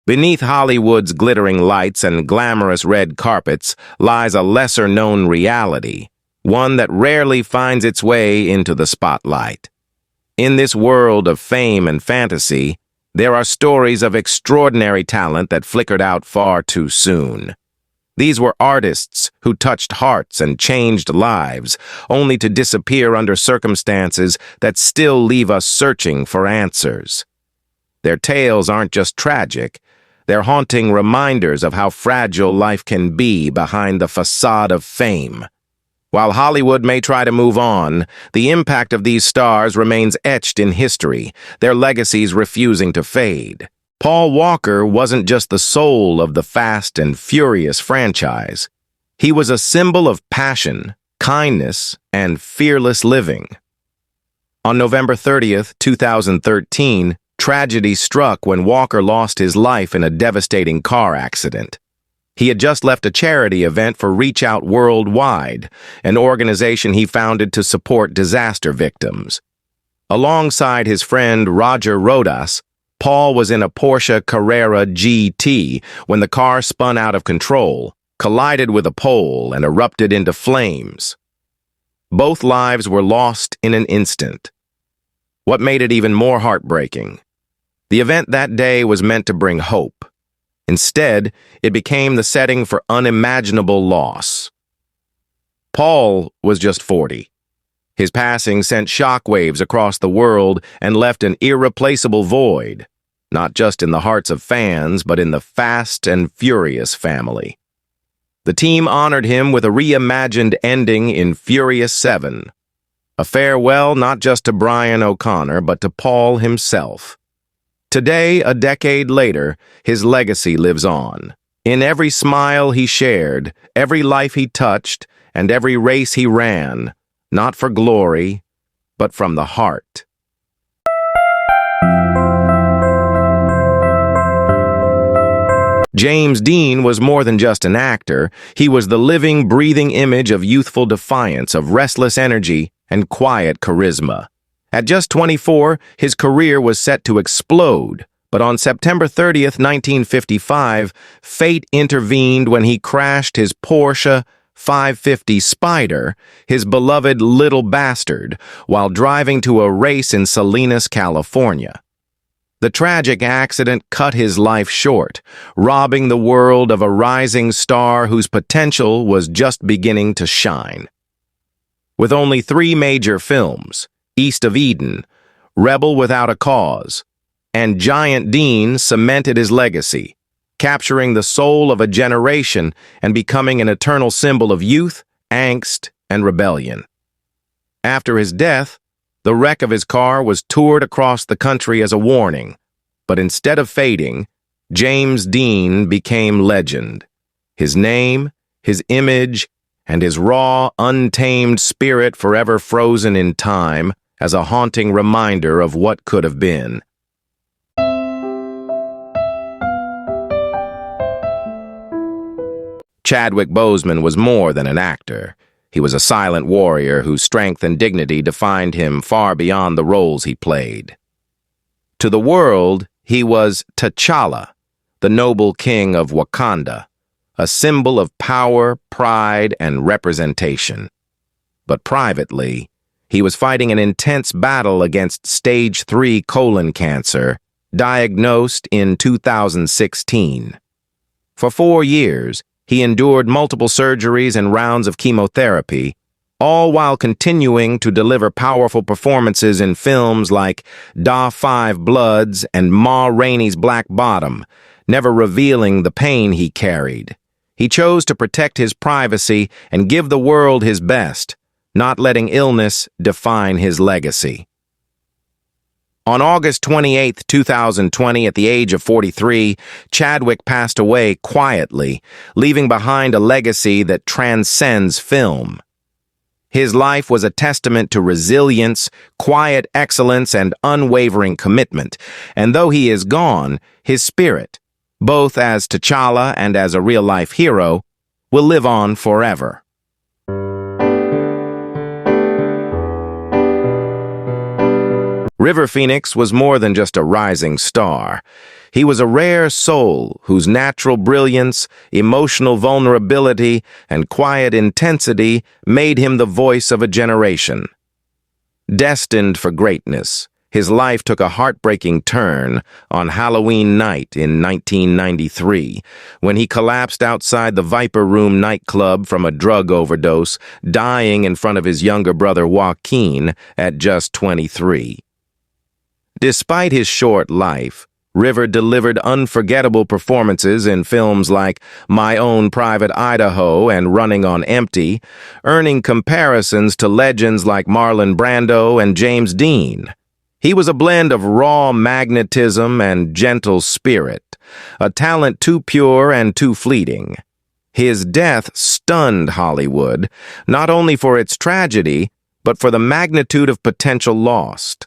Beneath Hollywood's glittering lights and glamorous red carpets lies a lesser-known reality, one that rarely finds its way into the spotlight. In this world of fame and fantasy, there are stories of extraordinary talent that flickered out far too soon. These were artists who touched hearts and changed lives, only to disappear under circumstances that still leave us searching for answers. Their tales aren't just tragic, they're haunting reminders of how fragile life can be behind the facade of fame. While Hollywood may try to move on, the impact of these stars remains etched in history, their legacies refusing to fade. Paul Walker wasn't just the soul of the Fast and Furious franchise. He was a symbol of passion, kindness, and fearless living. On November 30th, 2013, tragedy struck when Walker lost his life in a devastating car accident. He had just left a charity event for Reach Out Worldwide, an organization he founded to support disaster victims. Alongside his friend Roger Rodas, Paul was in a Porsche Carrera GT when the car spun out of control, collided with a pole, and erupted into flames. Both lives were lost in an instant. What made it even more heartbreaking? The event that day was meant to bring hope. Instead, it became the setting for unimaginable loss. Paul was just 40. His passing sent shockwaves across the world and left an irreplaceable void, not just in the hearts of fans, but in the Fast and Furious family. The team honored him with a reimagined ending in Furious 7, a farewell not just to Brian O'Connor, but to Paul himself. Today, a decade later, his legacy lives on. In every smile he shared, every life he touched, and every race he ran, not for glory, but from the heart. James Dean was more than just an actor. He was the living, breathing image of youthful defiance, of restless energy, and quiet charisma. At just 24, his career was set to explode, but on September 30th, 1955, fate intervened when he crashed his Porsche 550 Spider, his beloved little bastard, while driving to a race in Salinas, California. The tragic accident cut his life short, robbing the world of a rising star whose potential was just beginning to shine. With only 3 major films, East of Eden, Rebel Without a Cause, and Giant Dean cemented his legacy, capturing the soul of a generation and becoming an eternal symbol of youth, angst, and rebellion. After his death, the wreck of his car was toured across the country as a warning, but instead of fading, James Dean became legend. His name, his image, and his raw, untamed spirit forever frozen in time as a haunting reminder of what could have been. Chadwick Boseman was more than an actor. He was a silent warrior whose strength and dignity defined him far beyond the roles he played. To the world, he was T'Challa, the noble king of Wakanda, a symbol of power, pride, and representation. But privately, he was fighting an intense battle against stage 3 colon cancer, diagnosed in 2016. For 4 years, he endured multiple surgeries and rounds of chemotherapy, all while continuing to deliver powerful performances in films like Da 5 Bloods and Ma Rainey's Black Bottom, never revealing the pain he carried. He chose to protect his privacy and give the world his best, not letting illness define his legacy. On August 28, 2020, at the age of 43, Chadwick passed away quietly, leaving behind a legacy that transcends film. His life was a testament to resilience, quiet excellence, and unwavering commitment, and though he is gone, his spirit, both as T'Challa and as a real-life hero, will live on forever. River Phoenix was more than just a rising star. He was a rare soul whose natural brilliance, emotional vulnerability, and quiet intensity made him the voice of a generation. Destined for greatness, his life took a heartbreaking turn on Halloween night in 1993, when he collapsed outside the Viper Room nightclub from a drug overdose, dying in front of his younger brother Joaquin at just 23. Despite his short life, River delivered unforgettable performances in films like My Own Private Idaho and Running on Empty, earning comparisons to legends like Marlon Brando and James Dean. He was a blend of raw magnetism and gentle spirit, a talent too pure and too fleeting. His death stunned Hollywood, not only for its tragedy, but for the magnitude of potential lost.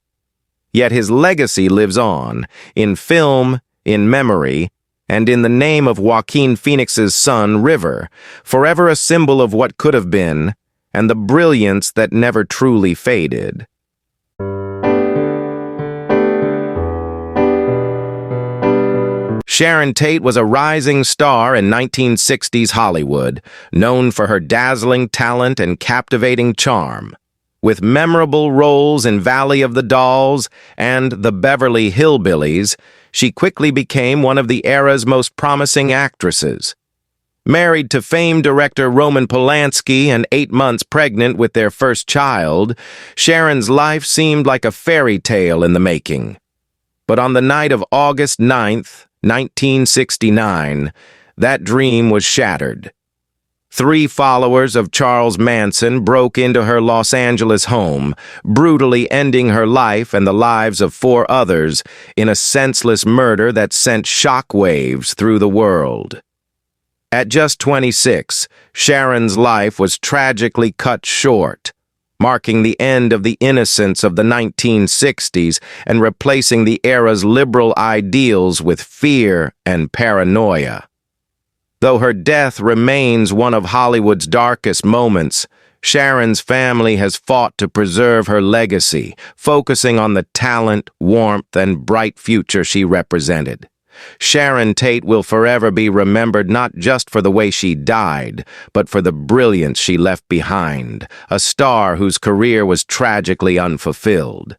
Yet his legacy lives on, in film, in memory, and in the name of Joaquin Phoenix's son, River, forever a symbol of what could have been, and the brilliance that never truly faded. Sharon Tate was a rising star in 1960s Hollywood, known for her dazzling talent and captivating charm. With memorable roles in Valley of the Dolls and The Beverly Hillbillies, she quickly became one of the era's most promising actresses. Married to famed director Roman Polanski and 8 months pregnant with their first child, Sharon's life seemed like a fairy tale in the making. But on the night of August 9th, 1969, that dream was shattered. 3 followers of Charles Manson broke into her Los Angeles home, brutally ending her life and the lives of 4 others in a senseless murder that sent shockwaves through the world. At just 26, Sharon's life was tragically cut short, marking the end of the innocence of the 1960s and replacing the era's liberal ideals with fear and paranoia. Though her death remains one of Hollywood's darkest moments, Sharon's family has fought to preserve her legacy, focusing on the talent, warmth, and bright future she represented. Sharon Tate will forever be remembered not just for the way she died, but for the brilliance she left behind, a star whose career was tragically unfulfilled.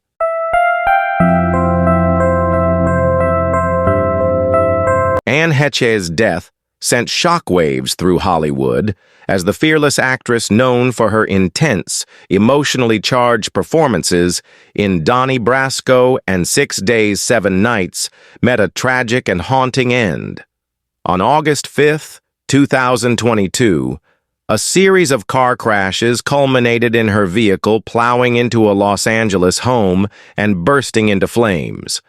Anne Heche's death sent shockwaves through Hollywood as the fearless actress known for her intense, emotionally charged performances in Donnie Brasco and 6 Days, 7 Nights met a tragic and haunting end. On August 5, 2022, a series of car crashes culminated in her vehicle plowing into a Los Angeles home and bursting into flames.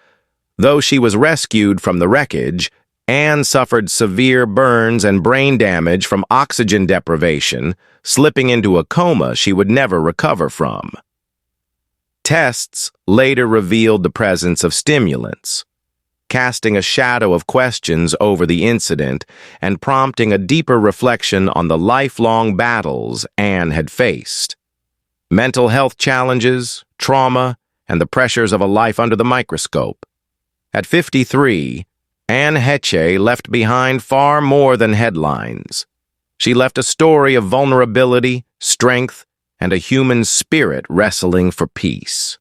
Though she was rescued from the wreckage, Anne suffered severe burns and brain damage from oxygen deprivation, slipping into a coma she would never recover from. Tests later revealed the presence of stimulants, casting a shadow of questions over the incident and prompting a deeper reflection on the lifelong battles Anne had faced. Mental health challenges, trauma, and the pressures of a life under the microscope. At 53, Anne Heche left behind far more than headlines. She left a story of vulnerability, strength, and a human spirit wrestling for peace.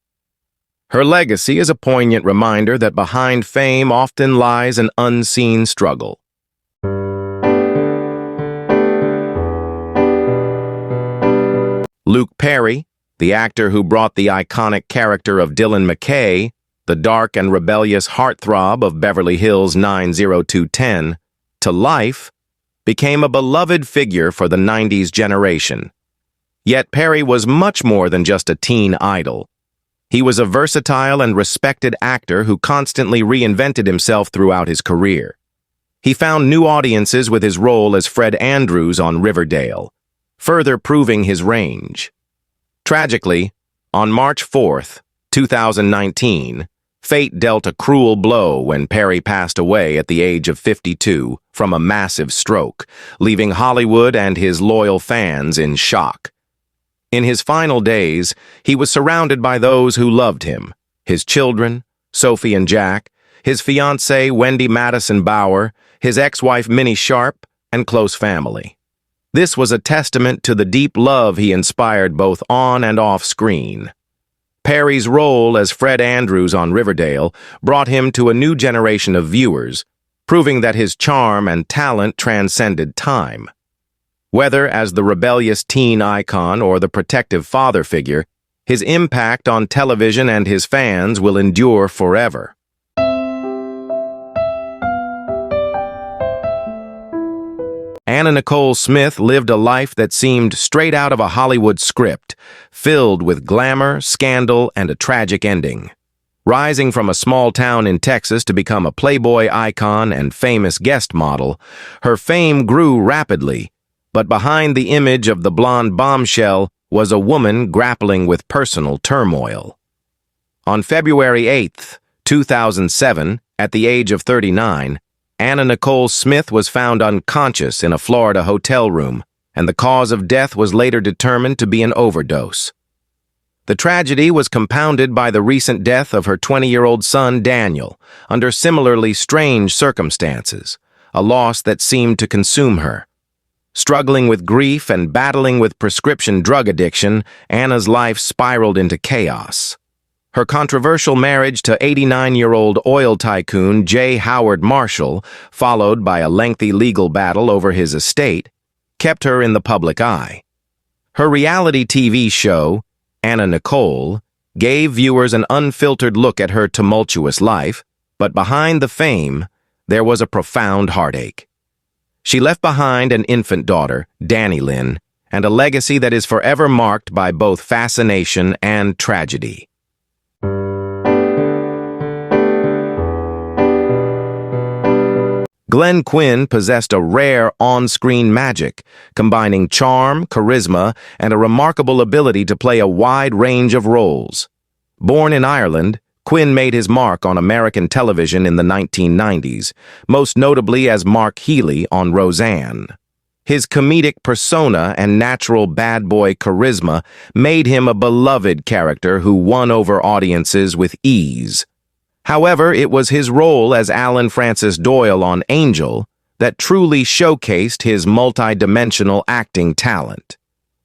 Her legacy is a poignant reminder that behind fame often lies an unseen struggle. Luke Perry, the actor who brought the iconic character of Dylan McKay, the dark and rebellious heartthrob of Beverly Hills 90210, to life, became a beloved figure for the 90s generation. Yet Perry was much more than just a teen idol. He was a versatile and respected actor who constantly reinvented himself throughout his career. He found new audiences with his role as Fred Andrews on Riverdale, further proving his range. Tragically, on March 4th, 2019, fate dealt a cruel blow when Perry passed away at the age of 52 from a massive stroke, leaving Hollywood and his loyal fans in shock. In his final days, he was surrounded by those who loved him, his children, Sophie and Jack, his fiancée Wendy Madison Bauer, his ex-wife Minnie Sharp, and close family. This was a testament to the deep love he inspired both on and off screen. Perry's role as Fred Andrews on Riverdale brought him to a new generation of viewers, proving that his charm and talent transcended time. Whether as the rebellious teen icon or the protective father figure, his impact on television and his fans will endure forever. Anna Nicole Smith lived a life that seemed straight out of a Hollywood script, filled with glamour, scandal, and a tragic ending. Rising from a small town in Texas to become a Playboy icon and famous guest model, her fame grew rapidly, but behind the image of the blonde bombshell was a woman grappling with personal turmoil. On February 8, 2007, at the age of 39, Anna Nicole Smith was found unconscious in a Florida hotel room, and the cause of death was later determined to be an overdose. The tragedy was compounded by the recent death of her 20-year-old son, Daniel, under similarly strange circumstances, a loss that seemed to consume her. Struggling with grief and battling with prescription drug addiction, Anna's life spiraled into chaos. Her controversial marriage to 89-year-old oil tycoon J. Howard Marshall, followed by a lengthy legal battle over his estate, kept her in the public eye. Her reality TV show, Anna Nicole, gave viewers an unfiltered look at her tumultuous life, but behind the fame, there was a profound heartache. She left behind an infant daughter, Danny Lynn, and a legacy that is forever marked by both fascination and tragedy. Glenn Quinn possessed a rare on-screen magic, combining charm, charisma, and a remarkable ability to play a wide range of roles. Born in Ireland, Quinn made his mark on American television in the 1990s, most notably as Mark Healy on Roseanne. His comedic persona and natural bad boy charisma made him a beloved character who won over audiences with ease. However, it was his role as Alan Francis Doyle on Angel that truly showcased his multi-dimensional acting talent.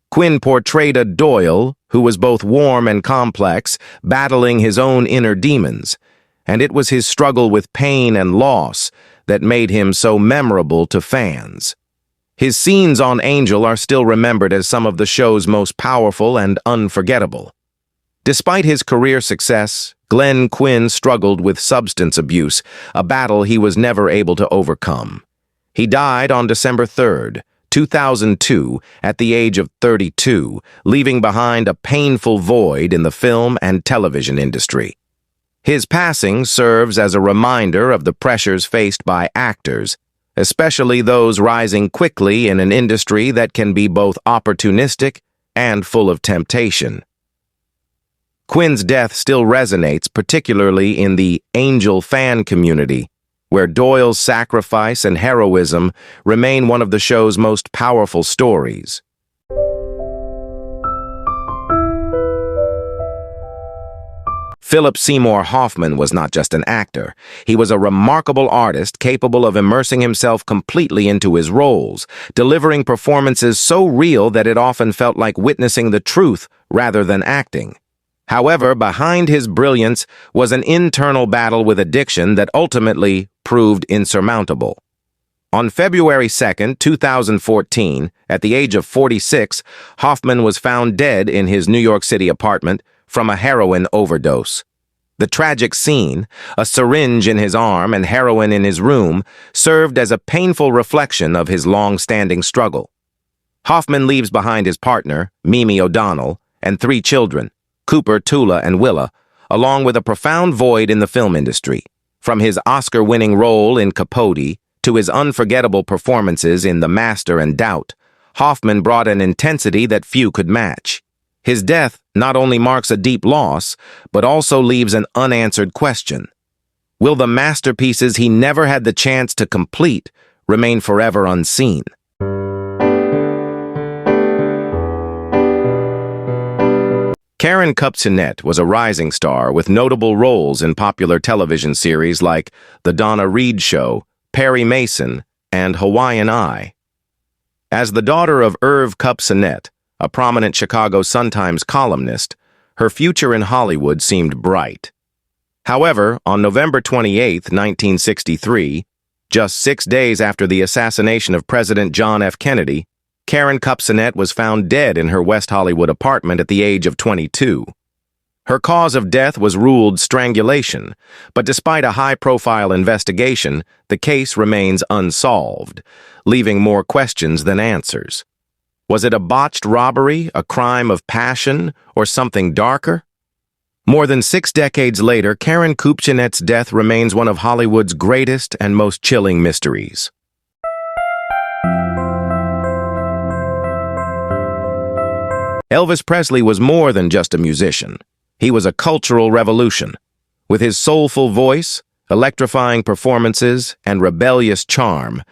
Quinn portrayed a Doyle who was both warm and complex, battling his own inner demons, and it was his struggle with pain and loss that made him so memorable to fans. His scenes on Angel are still remembered as some of the show's most powerful and unforgettable. Despite his career success, Glenn Quinn struggled with substance abuse, a battle he was never able to overcome. He died on December 3, 2002, at the age of 32, leaving behind a painful void in the film and television industry. His passing serves as a reminder of the pressures faced by actors, especially those rising quickly in an industry that can be both opportunistic and full of temptation. Quinn's death still resonates, particularly in the Angel fan community, where Doyle's sacrifice and heroism remain one of the show's most powerful stories. Philip Seymour Hoffman was not just an actor. He was a remarkable artist capable of immersing himself completely into his roles, delivering performances so real that it often felt like witnessing the truth rather than acting. However, behind his brilliance was an internal battle with addiction that ultimately proved insurmountable. On February 2, 2014, at the age of 46, Hoffman was found dead in his New York City apartment from a heroin overdose. The tragic scene, a syringe in his arm and heroin in his room, served as a painful reflection of his long-standing struggle. Hoffman leaves behind his partner, Mimi O'Donnell, and 3 children, Cooper, Tula, and Willa, along with a profound void in the film industry. From his Oscar-winning role in Capote to his unforgettable performances in The Master and Doubt, Hoffman brought an intensity that few could match. His death not only marks a deep loss, but also leaves an unanswered question. Will the masterpieces he never had the chance to complete remain forever unseen? Karen Kupcinet was a rising star with notable roles in popular television series like The Donna Reed Show, Perry Mason, and Hawaiian Eye. As the daughter of Irv Kupcinet, a prominent Chicago Sun-Times columnist, her future in Hollywood seemed bright. However, on November 28, 1963, just 6 days after the assassination of President John F. Kennedy, Karen Kupcinet was found dead in her West Hollywood apartment at the age of 22. Her cause of death was ruled strangulation, but despite a high-profile investigation, the case remains unsolved, leaving more questions than answers. Was it a botched robbery, a crime of passion, or something darker? More than 6 decades later, Karen Kupcinet's death remains one of Hollywood's greatest and most chilling mysteries. Elvis Presley was more than just a musician. He was a cultural revolution. With his soulful voice, electrifying performances, and rebellious charm,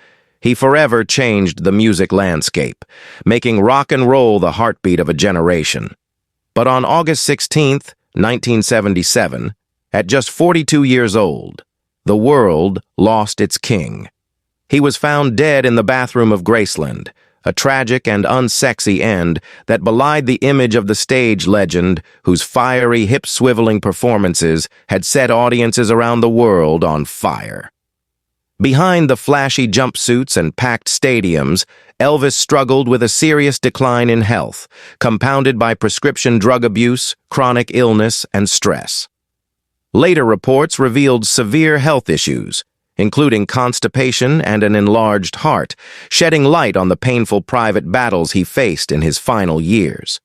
he forever changed the music landscape, making rock and roll the heartbeat of a generation. But on August 16, 1977, at just 42 years old, the world lost its king. He was found dead in the bathroom of Graceland, a tragic and unsexy end that belied the image of the stage legend whose fiery, hip-swiveling performances had set audiences around the world on fire. Behind the flashy jumpsuits and packed stadiums, Elvis struggled with a serious decline in health, compounded by prescription drug abuse, chronic illness, and stress. Later reports revealed severe health issues, including constipation and an enlarged heart, shedding light on the painful private battles he faced in his final years.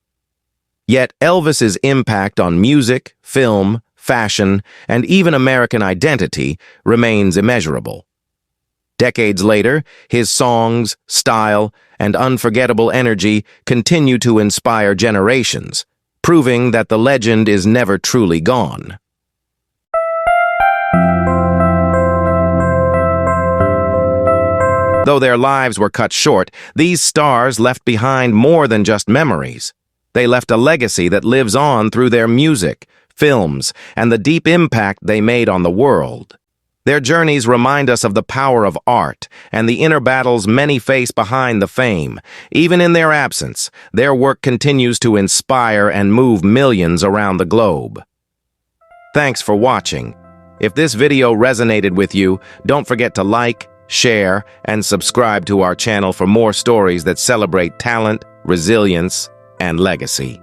Yet Elvis's impact on music, film, fashion, and even American identity remains immeasurable. Decades later, his songs, style, and unforgettable energy continue to inspire generations, proving that the legend is never truly gone. Though their lives were cut short, these stars left behind more than just memories. They left a legacy that lives on through their music, films, and the deep impact they made on the world. Their journeys remind us of the power of art and the inner battles many face behind the fame. Even in their absence, their work continues to inspire and move millions around the globe. Thanks for watching. If this video resonated with you, don't forget to like, share, and subscribe to our channel for more stories that celebrate talent, resilience, and legacy.